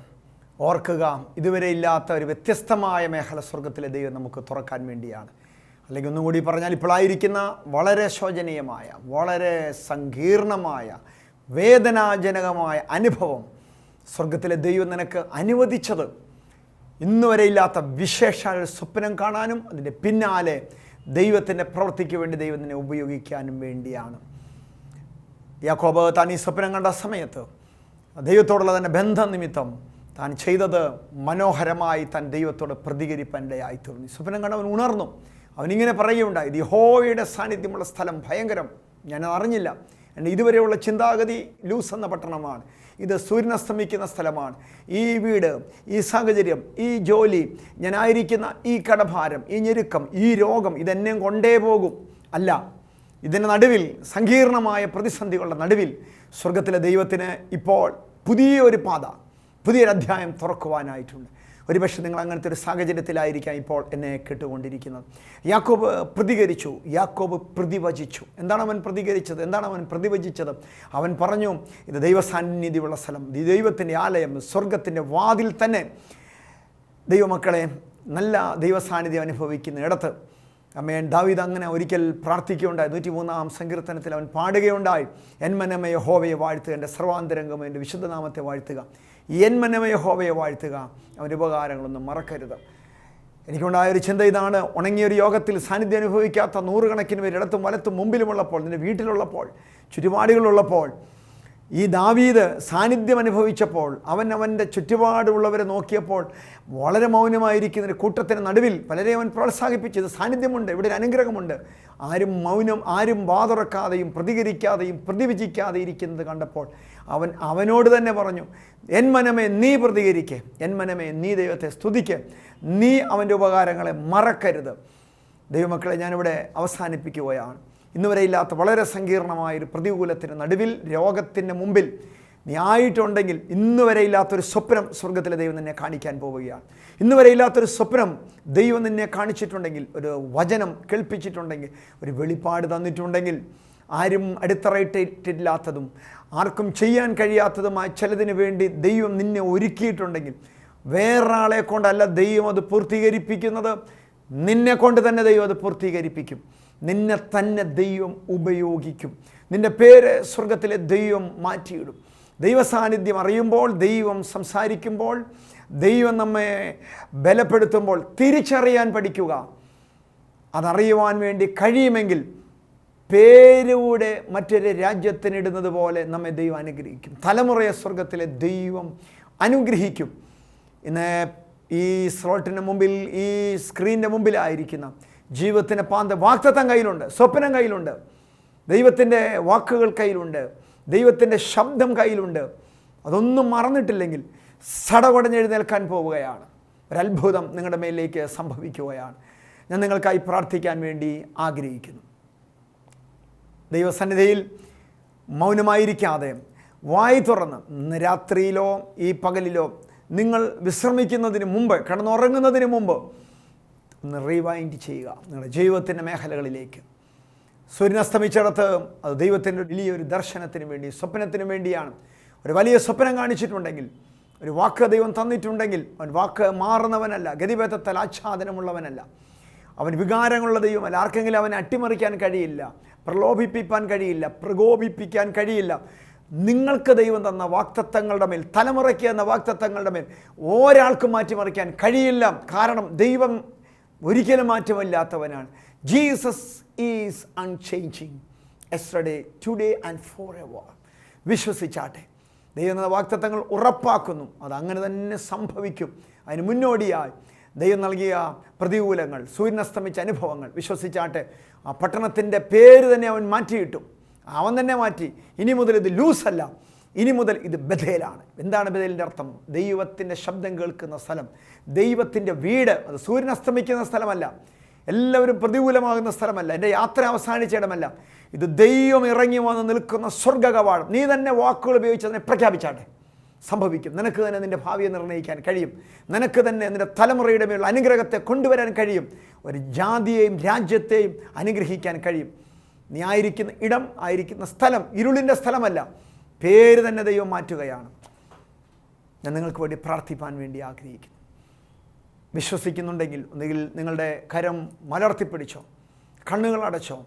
ഓർക്കുക, ഇതുവരെ ഇല്ലാത്ത ഒരു വ്യത്യസ്തമായ മേഖല സ്വർഗത്തിലെ ദൈവം നമുക്ക് തുറക്കാൻ വേണ്ടിയാണ്. അല്ലെങ്കിൽ ഒന്നും കൂടി പറഞ്ഞാൽ, ഇപ്പോഴായിരിക്കുന്ന വളരെ ശോചനീയമായ, വളരെ സങ്കീർണമായ, വേദനാജനകമായ അനുഭവം സ്വർഗത്തിലെ ദൈവം നിനക്ക് അനുവദിച്ചത് ഇന്നുവരെ ഇല്ലാത്ത വിശേഷ സ്വപ്നം കാണാനും അതിൻ്റെ പിന്നാലെ ദൈവത്തിൻ്റെ പ്രവൃത്തിക്ക് വേണ്ടി ദൈവം നിന്നെ ഉപയോഗിക്കാനും വേണ്ടിയാണ്. യാക്കോബ് താൻ ഈ സ്വപ്നം കണ്ട സമയത്ത് ദൈവത്തോടുള്ള തന്നെ ബന്ധം നിമിത്തം താൻ ചെയ്തത് മനോഹരമായി താൻ ദൈവത്തോട് പ്രതികരിപ്പൻ്റെയായി തീർന്നു. സ്വപ്നം കണ്ടവൻ ഉണർന്നു. അവനിങ്ങനെ പറയുകയുണ്ടായി, യഹോവയുടെ സാന്നിധ്യമുള്ള സ്ഥലം ഭയങ്കരം, ഞാനത് അറിഞ്ഞില്ല. എൻ്റെ ഇതുവരെയുള്ള ചിന്താഗതി ലൂസ് എന്ന പട്ടണമാണ്, ഇത് സൂര്യൻ അസ്തമിക്കുന്ന സ്ഥലമാണ്, ഈ വീട്, ഈ സാഹചര്യം, ഈ ജോലി, ഞാനായിരിക്കുന്ന ഈ കടഭാരം, ഈ ഞെരുക്കം, ഈ രോഗം, ഇതെന്നെ കൊണ്ടേ പോകും. അല്ല, ഇതിൻ്റെ നടുവിൽ, സങ്കീർണമായ പ്രതിസന്ധികളുടെ നടുവിൽ സ്വർഗത്തിലെ ദൈവത്തിന് ഇപ്പോൾ പുതിയൊരു പാത, പുതിയൊരു അധ്യായം തുറക്കുവാനായിട്ടുണ്ട്. ഒരുപക്ഷെ നിങ്ങൾ അങ്ങനത്തെ ഒരു സാഹചര്യത്തിലായിരിക്കാം ഇപ്പോൾ എന്നെ കേട്ടുകൊണ്ടിരിക്കുന്നത്. യാക്കോബ് പ്രതികരിച്ചു, യാക്കോബ് പ്രതിവചിച്ചു. എന്താണ് അവൻ പ്രതികരിച്ചത്? എന്താണ് അവൻ പ്രതിവചിച്ചത്? അവൻ പറഞ്ഞു, ഇത് ദൈവസാന്നിധ്യമുള്ള സ്ഥലം, ഇത് ദൈവത്തിൻ്റെ ആലയം, സ്വർഗത്തിൻ്റെ വാതിൽ തന്നെ. ദൈവമക്കളെ, നല്ല ദൈവസാന്നിധ്യം അനുഭവിക്കുന്ന ഇടത്ത് അമ്മേൻ ദാവീദ് അങ്ങനെ ഒരിക്കൽ പ്രാർത്ഥിക്കുകയുണ്ടായി. 103-ാം സങ്കീർത്തനത്തിൽ അവൻ പാടുകയുണ്ടായി, എൻ മനമേ യഹോവയെ വാഴ്ത്തുക, എൻ്റെ സർവാന്തരംഗം എൻ്റെ വിശുദ്ധനാമത്തെ വാഴ്ത്തുക, എൻ മനമേ യഹോവയെ വാഴ്ത്തുക, അവൻ്റെ ഉപകാരങ്ങളൊന്നും മറക്കരുത്. എനിക്കുണ്ടായൊരു ചിന്ത ഇതാണ്, ഉണങ്ങിയൊരു യോഗത്തിൽ സാന്നിധ്യം അനുഭവിക്കാത്ത നൂറുകണക്കിന് പേര് ഇടത്തും വലത്തും മുമ്പിലുമുള്ളപ്പോൾ, നിൻ്റെ വീട്ടിലുള്ളപ്പോൾ, ചുറ്റുപാടുകളുള്ളപ്പോൾ, ഈ ദാവീദ് സാന്നിധ്യം അനുഭവിച്ചപ്പോൾ അവൻ്റെ ചുറ്റുപാടുള്ളവരെ നോക്കിയപ്പോൾ വളരെ മൗനമായിരിക്കുന്ന ഒരു കൂട്ടത്തിന് നടുവിൽ പലരെയും അവൻ പ്രോത്സാഹിപ്പിച്ചത്, സാന്നിധ്യമുണ്ട്, ഇവിടെ ഒരു അനുഗ്രഹമുണ്ട്. ആരും വാതുറക്കാതെയും പ്രതികരിക്കാതെയും പ്രതിവചിക്കാതെ ഇരിക്കുന്നത് കണ്ടപ്പോൾ അവനോട് തന്നെ പറഞ്ഞു, എൻ മനമേ നീ പ്രതികരിക്കേ, എൻ മനമേ നീ ദൈവത്തെ സ്തുതിക്ക്, നീ അവൻ്റെ ഉപകാരങ്ങളെ മറക്കരുത്. ദൈവമക്കളെ, ഞാനിവിടെ അവസാനിപ്പിക്കുകയാണ്. ഇന്നുവരെ ഇല്ലാത്ത വളരെ സങ്കീർണമായൊരു പ്രതികൂലത്തിന് നടുവിൽ, രോഗത്തിൻ്റെ മുമ്പിൽ നീ ആയിട്ടുണ്ടെങ്കിൽ, ഇന്നുവരെ ഇല്ലാത്തൊരു സ്വപ്നം സ്വർഗത്തിലെ ദൈവം നിന്നെ കാണിക്കാൻ പോവുകയാണ്. ഇന്നുവരെ ഇല്ലാത്തൊരു സ്വപ്നം ദൈവം നിന്നെ കാണിച്ചിട്ടുണ്ടെങ്കിൽ, ഒരു വചനം കേൾപ്പിച്ചിട്ടുണ്ടെങ്കിൽ, ഒരു വെളിപ്പാട് തന്നിട്ടുണ്ടെങ്കിൽ, ആരും അടിത്തറയിട്ടില്ലാത്തതും ആർക്കും ചെയ്യാൻ കഴിയാത്തതുമായ ചിലതിന് വേണ്ടി ദൈവം നിന്നെ ഒരുക്കിയിട്ടുണ്ടെങ്കിൽ, വേറൊരാളെ കൊണ്ടല്ല ദൈവം അത് പൂർത്തീകരിപ്പിക്കുന്നത്, നിന്നെ കൊണ്ട് തന്നെ ദൈവം അത് പൂർത്തീകരിപ്പിക്കും. നിന്നെ തന്നെ ദൈവം ഉപയോഗിക്കും. നിൻ്റെ പേര് സ്വർഗത്തിലെ ദൈവം മാറ്റിയിടും. ദൈവസാന്നിധ്യം അറിയുമ്പോൾ, ദൈവം സംസാരിക്കുമ്പോൾ, ദൈവം നമ്മെ ബലപ്പെടുത്തുമ്പോൾ തിരിച്ചറിയാൻ പഠിക്കുക. അതറിയുവാൻ വേണ്ടി കഴിയുമെങ്കിൽ പേരൂടെ മറ്റൊരു രാജ്യത്തിനിടുന്നത് പോലെ നമ്മെ ദൈവം അനുഗ്രഹിക്കും. തലമുറയെ സ്വർഗത്തിലെ ദൈവം അനുഗ്രഹിക്കും. ഇന്ന് ഈ സ്ലോട്ടിന് മുമ്പിൽ, ഈ സ്ക്രീനിൻ്റെ മുമ്പിലായിരിക്കുന്ന ജീവിതത്തിൻ്റെ വാഗ്ദത്തം കയ്യിലുണ്ട്, സ്വപ്നം കയ്യിലുണ്ട്, ദൈവത്തിൻ്റെ വാക്കുകൾ കയ്യിലുണ്ട്, ദൈവത്തിൻ്റെ ശബ്ദം കയ്യിലുണ്ട്. അതൊന്നും മറന്നിട്ടില്ലെങ്കിൽ സടകൊടഞ്ഞെഴുന്നേൽക്കാൻ പോവുകയാണ്. ഒരത്ഭുതം നിങ്ങളുടെ മേലിലേക്ക് സംഭവിക്കുകയാണ്. ഞാൻ നിങ്ങൾക്കായി പ്രാർത്ഥിക്കാൻ വേണ്ടി ആഗ്രഹിക്കുന്നു. ദൈവസന്നിധിയിൽ മൗനമായിരിക്കാതെ വായി തുറന്ന് രാത്രിയിലോ ഈ പകലിലോ നിങ്ങൾ വിശ്രമിക്കുന്നതിന് മുമ്പ്, കിടന്നുറങ്ങുന്നതിന് മുമ്പ് ഒന്ന് റീവൈൻഡ് ചെയ്യുക നിങ്ങളുടെ ജീവിതത്തിൻ്റെ മേഖലകളിലേക്ക്. സൂര്യൻ അസ്തമിച്ചിടത്ത് അത് ദൈവത്തിൻ്റെ വലിയൊരു ദർശനത്തിന് വേണ്ടി, സ്വപ്നത്തിന് വേണ്ടിയാണ്. ഒരു വലിയ സ്വപ്നം കാണിച്ചിട്ടുണ്ടെങ്കിൽ, ഒരു വാക്ക് ദൈവം തന്നിട്ടുണ്ടെങ്കിൽ, അവൻ വാക്ക് മാറുന്നവനല്ല, ഗതിഭേദത്താൽ ആച്ഛാദനമുള്ളവനല്ല, അവൻ വികാരങ്ങളുള്ള ദൈവമല്ല. ആർക്കെങ്കിലും അവനെ അട്ടിമറിക്കാൻ കഴിയില്ല, പ്രലോഭിപ്പിക്കാൻ കഴിയില്ല, പ്രകോപിപ്പിക്കാൻ കഴിയില്ല. നിങ്ങൾക്ക് ദൈവം തന്ന വാഗ്ദത്തങ്ങളുടെ മേൽ, തലമുറയ്ക്ക് എന്ന വാഗ്ദത്തങ്ങളുടെ മേൽ ഒരാൾക്കും മാറ്റിമറിക്കാൻ കഴിയില്ല. കാരണം ദൈവം ഒരിക്കലും മാറ്റമില്ലാത്തവനാണ്. Jesus is unchanging yesterday today and for ever. വിശ്വസിച്ചാട്ടെ. ദൈവം എന്ന വാഗ്ദത്തങ്ങൾ ഉറപ്പാക്കുന്നു. അത് അങ്ങനെ തന്നെ സംഭവിക്കും. അതിന് മുന്നോടിയായി ദൈവം നൽകിയ പ്രതികൂലങ്ങൾ, സൂര്യനസ്തമിച്ച അനുഭവങ്ങൾ വിശ്വസിച്ചാട്ടെ. ആ പട്ടണത്തിൻ്റെ പേര് തന്നെ അവൻ മാറ്റിയിട്ടു. അവൻ തന്നെ മാറ്റി. ഇനി മുതൽ ഇത് ലൂസല്ല, ഇനി മുതൽ ഇത് ബഥേലാണ്. എന്താണ് ബഥേലിൻ്റെ അർത്ഥം? ദൈവത്തിൻ്റെ ശബ്ദം കേൾക്കുന്ന സ്ഥലം, ദൈവത്തിൻ്റെ വീട്. അത് സൂര്യൻ അസ്തമിക്കുന്ന സ്ഥലമല്ല, എല്ലാവരും പ്രതികൂലമാകുന്ന സ്ഥലമല്ല, എൻ്റെ യാത്ര അവസാനിച്ച ഇടമല്ല. ഇത് ദൈവം ഇറങ്ങി വന്ന് നിൽക്കുന്ന സ്വർഗ്ഗകവാടം. നീ തന്നെ വാക്കുകൾ ഉപയോഗിച്ച് അതിനെ പ്രഖ്യാപിച്ചാട്ടെ. സംഭവിക്കും. നിനക്ക് തന്നെ നിൻ്റെ ഭാവിയെ നിർണ്ണയിക്കാൻ കഴിയും. നിനക്ക് തന്നെ നിൻ്റെ തലമുറയുടെ മേലുള്ള അനുഗ്രഹത്തെ കൊണ്ടുവരാൻ കഴിയും. ഒരു ജാതിയെയും രാജ്യത്തെയും അനുഗ്രഹിക്കാൻ കഴിയും. നീ ആയിരിക്കുന്ന ഇടം, ആയിരിക്കുന്ന സ്ഥലം ഇരുളിൻ്റെ സ്ഥലമല്ല, പേര് തന്നെ ദൈവം മാറ്റുകയാണ്. ഞാൻ നിങ്ങൾക്ക് വേണ്ടി പ്രാർത്ഥിപ്പാൻ വേണ്ടി ആഗ്രഹിക്കുന്നു. വിശ്വസിക്കുന്നുണ്ടെങ്കിൽ ഒന്നുകിൽ നിങ്ങളുടെ കരം മലർത്തിപ്പിടിച്ചോ, കണ്ണുകൾ അടച്ചോ.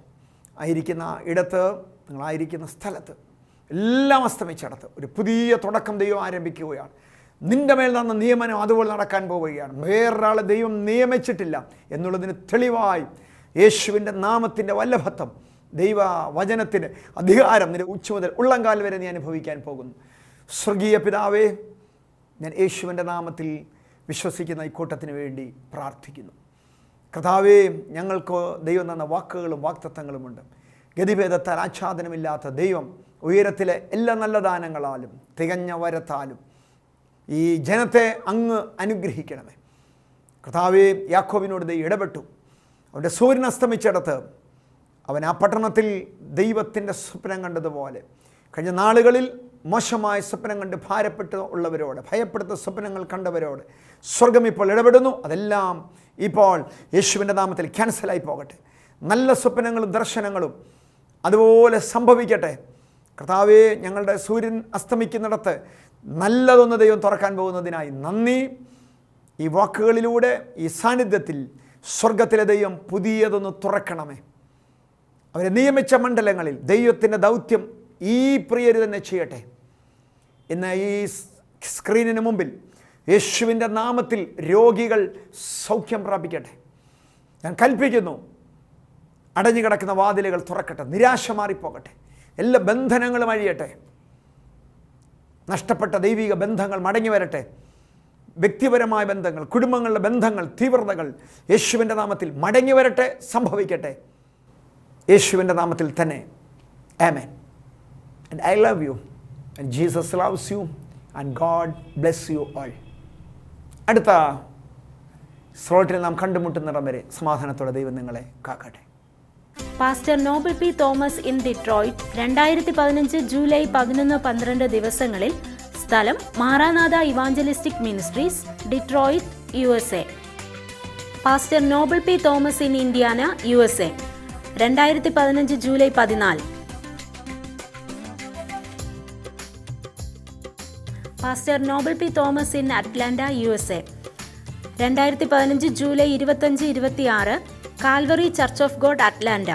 ആയിരിക്കുന്ന ഇടത്ത്, നിങ്ങളായിരിക്കുന്ന സ്ഥലത്ത് എല്ലാം അസ്തമിച്ചിടത്ത് ഒരു പുതിയ തുടക്കം ദൈവം ആരംഭിക്കുകയാണ്. നിൻ്റെ മേൽ തന്ന നിയമനം അതുപോലെ നടക്കാൻ പോവുകയാണ്. വേറൊരാളെ ദൈവം നിയമിച്ചിട്ടില്ല എന്നുള്ളതിന് തെളിവായി യേശുവിൻ്റെ നാമത്തിൻ്റെ വല്ലഭത്വം, ദൈവ വചനത്തിന് അധികാരം നിന്റെ ഉച്ച മുതൽ ഉള്ളംകാൽ വരെ നീ അനുഭവിക്കാൻ പോകുന്നു. സ്വർഗീയ പിതാവേ, ഞാൻ യേശുവിൻ്റെ നാമത്തിൽ വിശ്വസിക്കുന്ന ഈ കൂട്ടത്തിന് വേണ്ടി പ്രാർത്ഥിക്കുന്നു. കർത്താവേ, ഞങ്ങൾക്ക് ദൈവം തന്ന വാക്കുകളും വാഗ്ദത്തങ്ങളുമുണ്ട്. ഗതിഭേദത്താൽ ആച്ഛാദനമില്ലാത്ത ദൈവം ഉയരത്തിലെ എല്ലാ നല്ല ദാനങ്ങളാലും തികഞ്ഞ വരത്താലും ഈ ജനത്തെ അങ്ങ് അനുഗ്രഹിക്കണമേ. കർത്താവേ, യാക്കോബിനോട് ദൈവം ഇടപെട്ടു. അവൻ്റെ സൂര്യൻ അസ്തമിച്ചിടത്ത് അവൻ ആ പട്ടണത്തിൽ ദൈവത്തിൻ്റെ സ്വപ്നം കണ്ടതുപോലെ കഴിഞ്ഞ നാളുകളിൽ മോശമായ സ്വപ്നം കണ്ട് ഭാരപ്പെട്ട് ഉള്ളവരോട്, ഭയപ്പെടുത്ത സ്വപ്നങ്ങൾ കണ്ടവരോട് സ്വർഗം ഇപ്പോൾ ഇടപെടുന്നു. അതെല്ലാം ഇപ്പോൾ യേശുവിൻ്റെ നാമത്തിൽ ക്യാൻസലായി പോകട്ടെ. നല്ല സ്വപ്നങ്ങളും ദർശനങ്ങളും അതുപോലെ സംഭവിക്കട്ടെ. കർത്താവേ, ഞങ്ങളുടെ സൂര്യൻ അസ്തമിക്കുന്നിടത്ത് നല്ലതൊന്ന് ദൈവം തുറക്കാൻ പോകുന്നതിനായി നന്ദി. ഈ വാക്കുകളിലൂടെ, ഈ സാന്നിധ്യത്തിൽ സ്വർഗത്തിലെ ദൈവം പുതിയതൊന്ന് തുറക്കണമേ. അവരെ നിയമിച്ച മണ്ഡലങ്ങളിൽ ദൈവത്തിൻ്റെ ദൗത്യം ഈ പ്രിയര് തന്നെ ചെയ്യട്ടെ. ഇന്ന് ഈ സ്ക്രീനിന് മുമ്പിൽ യേശുവിൻ്റെ നാമത്തിൽ രോഗികൾ സൗഖ്യം പ്രാപിക്കട്ടെ. ഞാൻ കൽപ്പിക്കുന്നു, അടഞ്ഞു കിടക്കുന്ന വാതിലുകൾ തുറക്കട്ടെ. നിരാശ മാറിപ്പോകട്ടെ. എല്ലാ ബന്ധനങ്ങളും അഴിയട്ടെ. നഷ്ടപ്പെട്ട ദൈവിക ബന്ധങ്ങൾ മടങ്ങി വരട്ടെ. വ്യക്തിപരമായ ബന്ധങ്ങൾ, കുടുംബങ്ങളുടെ ബന്ധങ്ങൾ, തീവ്രതകൾ യേശുവിൻ്റെ നാമത്തിൽ മടങ്ങി വരട്ടെ, സംഭവിക്കട്ടെ. യേശുവിൻ്റെ നാമത്തിൽ തന്നെ. ആമേൻ. And I love you. And Jesus loves you. And God bless you all. അടുത്ത സ്ലോട്ടിൽ നാം കണ്ടുമുട്ടുന്നിടം വരെ സമാധാനത്തോടെ ദൈവം നിങ്ങളെ കാക്കട്ടെ. Pastor Noble P Thomas in Detroit 2015 July 11-12 ദിവസങ്ങളിൽ. സ്ഥലം Maranatha evangelistic ministries, Detroit, USA. Pastor Noble P Thomas in Indiana, USA 2015 July 14. Pastor Noble P Thomas in Atlanta, USA 2015 July 25-26, Calvary church of God, Atlanta.